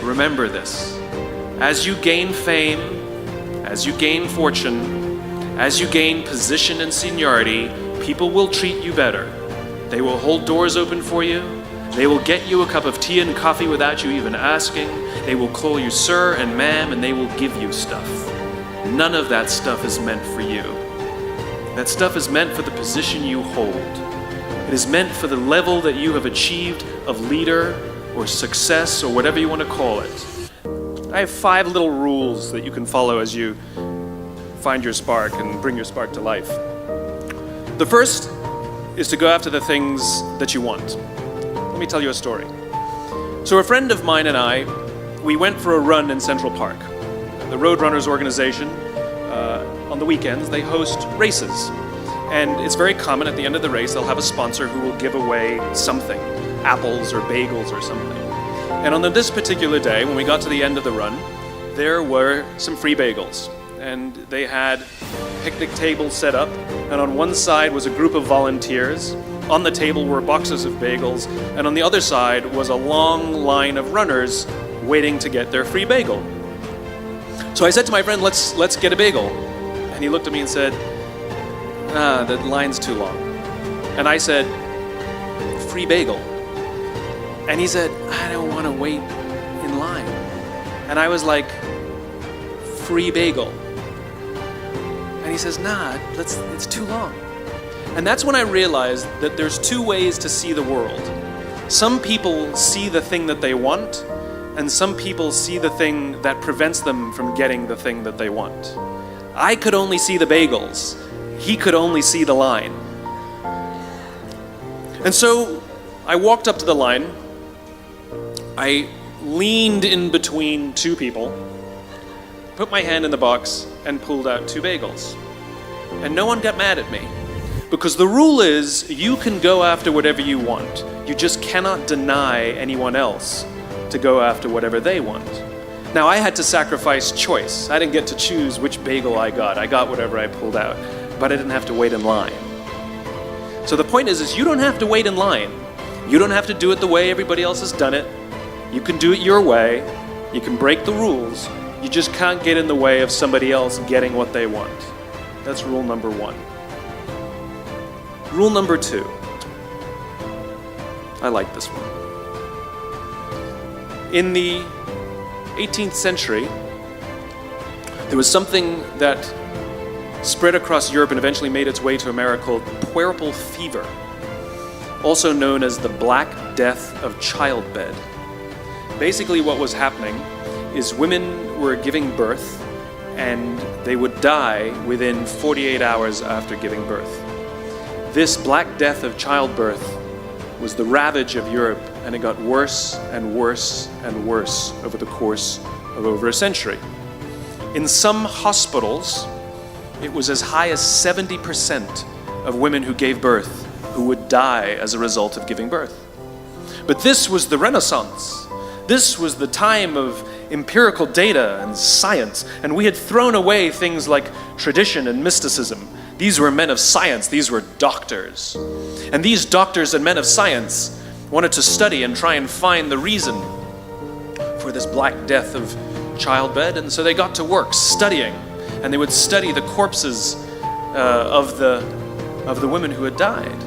remember this. As you gain fame, as you gain fortune, as you gain position and seniority, people will treat you better. They will hold doors open for you. They will get you a cup of tea and coffee without you even asking. They will call you sir and ma'am, and they will give you stuff. None of that stuff is meant for you. That stuff is meant for the position you hold. It is meant for the level that you have achieved of leader or success or whatever you want to call it. I have 5 little rules that you can follow as you find your spark and bring your spark to life. The first is to go after the things that you want. Let me tell you a story. So a friend of mine and I, we went for a run in Central Park. The Roadrunners organization, on the weekends, they host races. And it's very common at the end of the race, they'll have a sponsor who will give away something, apples or bagels or something. And on this particular day, when we got to the end of the run, there were some free bagels. And they had picnic tables set up, and on one side was a group of volunteers. On the table were boxes of bagels, and on the other side was a long line of runners waiting to get their free bagel. So I said to my friend, let's get a bagel. And he looked at me and said, the line's too long. And I said, free bagel. And he said, I don't want to wait in line. And I was like, free bagel. And he says, nah, it's too long. And that's when I realized that there's 2 ways to see the world. Some people see the thing that they want, and some people see the thing that prevents them from getting the thing that they want. I could only see the bagels. He could only see the line. And so I walked up to the line. I leaned in between 2 people, put my hand in the box, and pulled out 2 bagels. And no one got mad at me. Because the rule is, you can go after whatever you want. You just cannot deny anyone else to go after whatever they want. Now, I had to sacrifice choice. I didn't get to choose which bagel I got. I got whatever I pulled out. But I didn't have to wait in line. So the point is you don't have to wait in line. You don't have to do it the way everybody else has done it. You can do it your way. You can break the rules. You just can't get in the way of somebody else getting what they want. That's rule number 1. Rule number 2. I like this one. In the 18th century, there was something that spread across Europe and eventually made its way to America called puerperal fever, also known as the Black Death of Childbed. Basically what was happening is women were giving birth and they would die within 48 hours after giving birth. This Black Death of childbirth was the ravage of Europe, and it got worse and worse and worse over the course of over a century. In some hospitals, it was as high as 70% of women who gave birth who would die as a result of giving birth. But this was the Renaissance. This was the time of empirical data and science, and we had thrown away things like tradition and mysticism. These were men of science, these were doctors. And these doctors and men of science wanted to study and try and find the reason for this Black Death of childbed, and so they got to work studying, and they would study the corpses of the women who had died.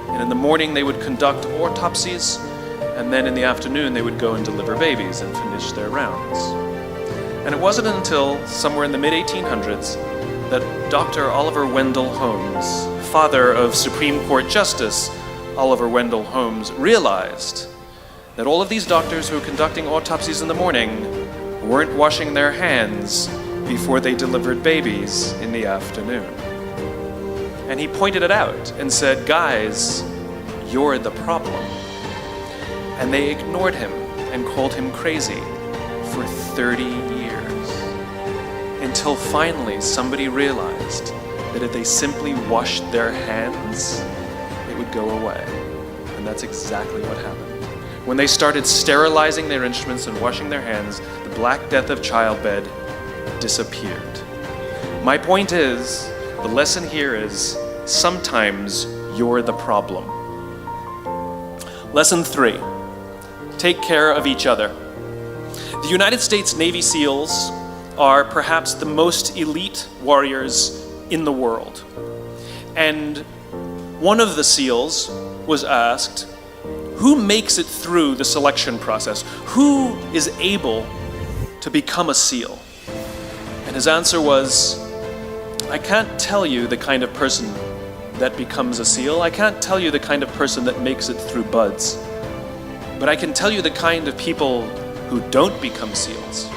And in the morning they would conduct autopsies, and then in the afternoon they would go and deliver babies and finish their rounds. And it wasn't until somewhere in the mid-1800s that Dr. Oliver Wendell Holmes, father of Supreme Court Justice Oliver Wendell Holmes, realized that all of these doctors who were conducting autopsies in the morning weren't washing their hands before they delivered babies in the afternoon. And he pointed it out and said, guys, you're the problem. And they ignored him and called him crazy for 30 years. Until finally somebody realized that if they simply washed their hands, it would go away. And that's exactly what happened. When they started sterilizing their instruments and washing their hands, the Black Death of childbed disappeared. My point is, the lesson here is, sometimes you're the problem. Lesson 3, take care of each other. The United States Navy SEALs are perhaps the most elite warriors in the world. And one of the SEALs was asked, who makes it through the selection process? Who is able to become a SEAL? And his answer was, I can't tell you the kind of person that becomes a SEAL. I can't tell you the kind of person that makes it through BUD/S. But I can tell you the kind of people who don't become SEALs.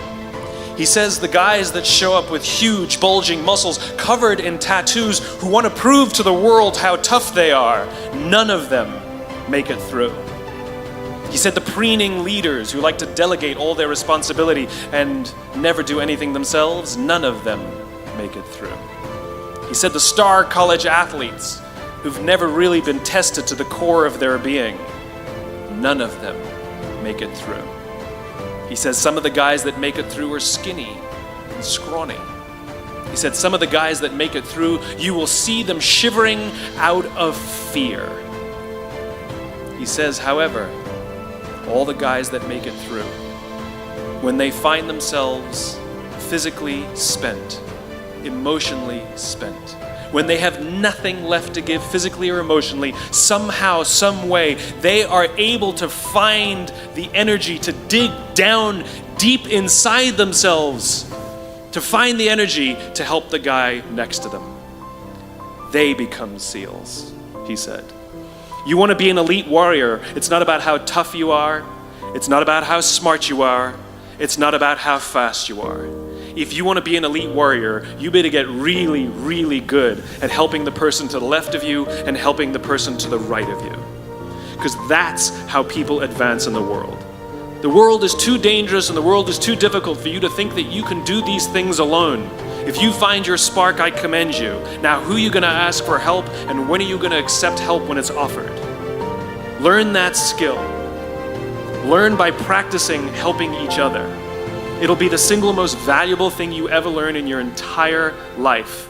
He says the guys that show up with huge, bulging muscles, covered in tattoos, who want to prove to the world how tough they are, none of them make it through. He said the preening leaders who like to delegate all their responsibility and never do anything themselves, none of them make it through. He said the star college athletes who've never really been tested to the core of their being, none of them make it through. He says some of the guys that make it through are skinny and scrawny. He said some of the guys that make it through, you will see them shivering out of fear. He says, however, all the guys that make it through, when they find themselves physically spent, emotionally spent, when they have nothing left to give physically or emotionally, somehow, some way, they are able to find the energy to dig down deep inside themselves, to find the energy to help the guy next to them. They become SEALs, he said. You want to be an elite warrior. It's not about how tough you are. It's not about how smart you are. It's not about how fast you are. If you want to be an elite warrior, you better get really, really good at helping the person to the left of you and helping the person to the right of you. Because that's how people advance in the world. The world is too dangerous and the world is too difficult for you to think that you can do these things alone. If you find your spark, I commend you. Now, who are you going to ask for help, and when are you going to accept help when it's offered? Learn that skill. Learn by practicing helping each other. It'll be the single most valuable thing you ever learn in your entire life.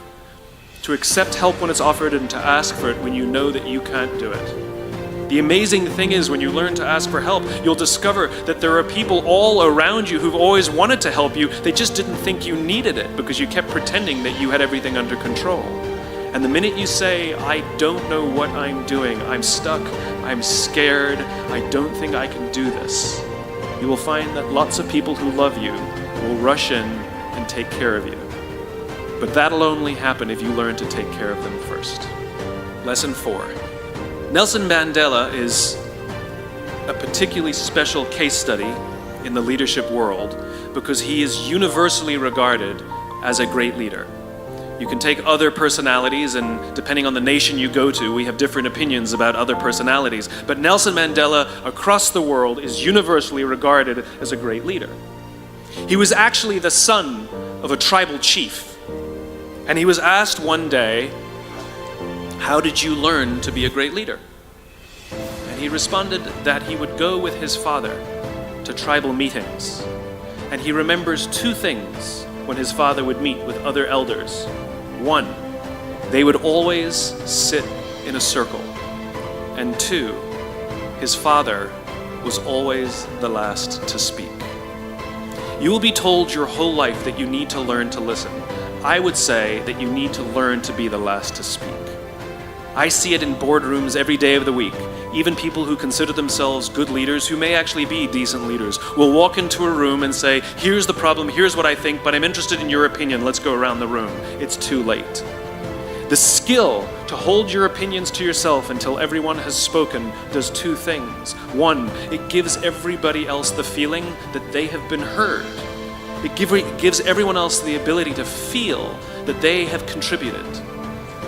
To accept help when it's offered and to ask for it when you know that you can't do it. The amazing thing is when you learn to ask for help, you'll discover that there are people all around you who've always wanted to help you. They just didn't think you needed it because you kept pretending that you had everything under control. And the minute you say, I don't know what I'm doing, I'm stuck, I'm scared, I don't think I can do this, you will find that lots of people who love you will rush in and take care of you. But that'll only happen if you learn to take care of them first. Lesson 4. Nelson Mandela is a particularly special case study in the leadership world because he is universally regarded as a great leader. You can take other personalities, and depending on the nation you go to, we have different opinions about other personalities. But Nelson Mandela across the world is universally regarded as a great leader. He was actually the son of a tribal chief. And he was asked one day, how did you learn to be a great leader? And he responded that he would go with his father to tribal meetings. And he remembers two things when his father would meet with other elders. One, they would always sit in a circle. And two, his father was always the last to speak. You will be told your whole life that you need to learn to listen. I would say that you need to learn to be the last to speak. I see it in boardrooms every day of the week. Even people who consider themselves good leaders, who may actually be decent leaders, will walk into a room and say, here's the problem, here's what I think, but I'm interested in your opinion, let's go around the room. It's too late. The skill to hold your opinions to yourself until everyone has spoken does two things. One, it gives everybody else the feeling that they have been heard. It gives everyone else the ability to feel that they have contributed.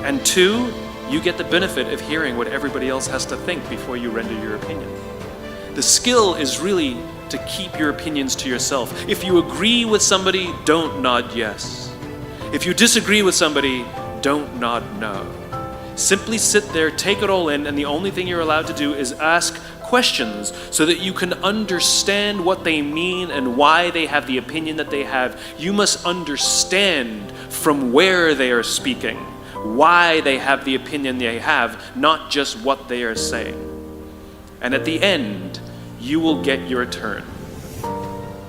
And two, you get the benefit of hearing what everybody else has to think before you render your opinion. The skill is really to keep your opinions to yourself. If you agree with somebody, don't nod yes. If you disagree with somebody, don't nod no. Simply sit there, take it all in, and the only thing you're allowed to do is ask questions so that you can understand what they mean and why they have the opinion that they have. You must understand from where they are speaking, why they have the opinion they have, not just what they are saying. And at the end, you will get your turn.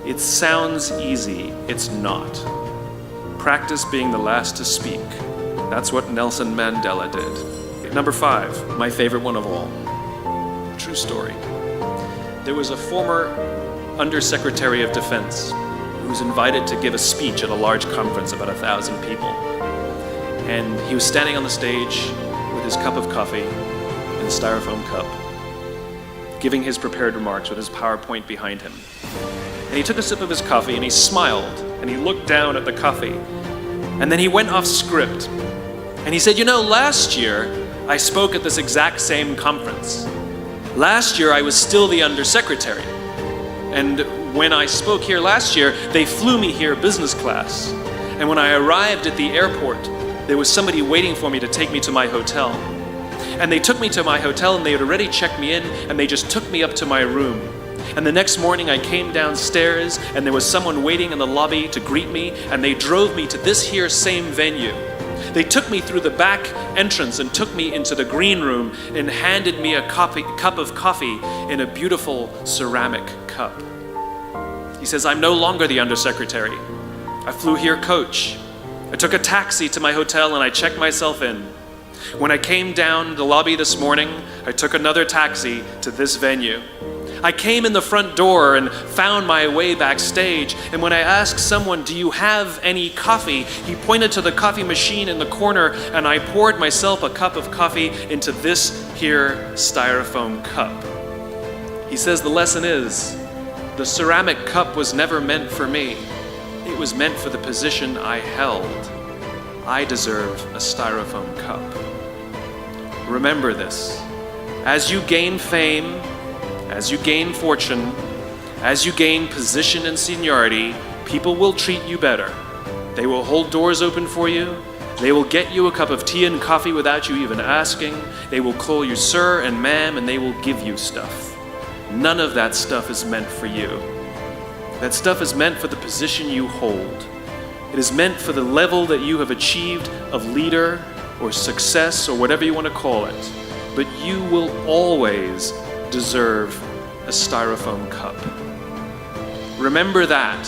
It sounds easy. It's not. Practice being the last to speak. That's what Nelson Mandela did. Number 5, my favorite one of all. True story. There was a former Undersecretary of Defense who was invited to give a speech at a large conference, about 1,000 people. And he was standing on the stage with his cup of coffee in a styrofoam cup, giving his prepared remarks with his PowerPoint behind him. And he took a sip of his coffee and he smiled and he looked down at the coffee. And then he went off script. And he said, last year I spoke at this exact same conference. Last year I was still the undersecretary. And when I spoke here last year, they flew me here business class. And when I arrived at the airport, there was somebody waiting for me to take me to my hotel. And they took me to my hotel and they had already checked me in and they just took me up to my room. And the next morning I came downstairs and there was someone waiting in the lobby to greet me and they drove me to this here same venue. They took me through the back entrance and took me into the green room and handed me a cup of coffee in a beautiful ceramic cup. He says, I'm no longer the undersecretary. I flew here coach. I took a taxi to my hotel and I checked myself in. When I came down the lobby this morning, I took another taxi to this venue. I came in the front door and found my way backstage, and when I asked someone, do you have any coffee? He pointed to the coffee machine in the corner, and I poured myself a cup of coffee into this here styrofoam cup. He says the lesson is, the ceramic cup was never meant for me. It was meant for the position I held. I deserve a styrofoam cup. Remember this. As you gain fame, as you gain fortune, as you gain position and seniority, people will treat you better. They will hold doors open for you. They will get you a cup of tea and coffee without you even asking. They will call you sir and ma'am, and they will give you stuff. None of that stuff is meant for you. That stuff is meant for the position you hold. It is meant for the level that you have achieved of leader or success or whatever you want to call it. But you will always deserve a styrofoam cup. Remember that.